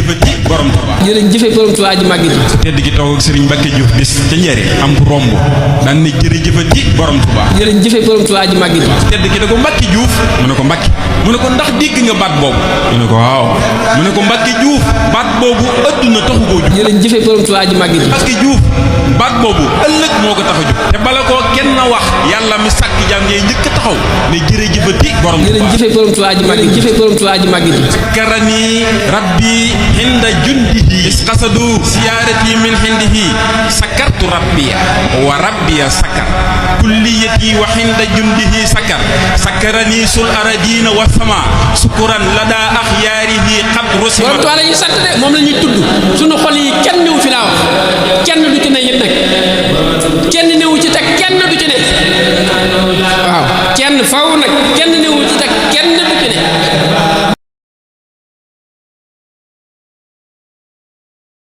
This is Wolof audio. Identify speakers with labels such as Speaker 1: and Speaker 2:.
Speaker 1: jërëjëfati borom Tuubaa.
Speaker 2: jërëjëfe borom Tuubaa ji màgg ji.
Speaker 1: tedd gi toog ak Serigne Mbacke Diouf bis ca njëriñ am bu romb daan ne jërëjëfati borom Tuubaa.
Speaker 2: jërëjëfe borom Tuubaa ji màgg ji.
Speaker 1: tedd gi da ko Mbacke Diouf mu ne ko Mbacke mu ne ko ndax dégg nga baat boobu mu ne ko waaw mu ne ko Mbacke Diouf baat boobu adduna taxu koo jug.
Speaker 2: jërëjëfe borom Tuubaa ji màgg ji.
Speaker 1: parce que Diouf baat boobu ëllëg moo ko tax a jug te bala koo kenn na wax yàlla mi sàkk jaam ngay njëkk a taxaw ne jërëjëfati borom Tuubaa.
Speaker 2: jërëjëfe borom Tuubaa ji màgg ji. jërëjëfe borom Tuubaa ji màgg ji.
Speaker 1: karani rabbi hinda jundihi isqasadu siyaarati min hindihi sakartu rabbiya wa rabbiya sakar kulliyati wa hinda jundihi sakar sakarani sul aradina wa sama sukuran lada axyaarihi qad rusima.
Speaker 2: borom Tuubaa la ñuy sant de moom la ñuy tudd sunu xol yi kenn newu fi laa wax kenn du ci ne it nag kenn newu ci teg kenn du ci ne waaw kenn faw nag kenn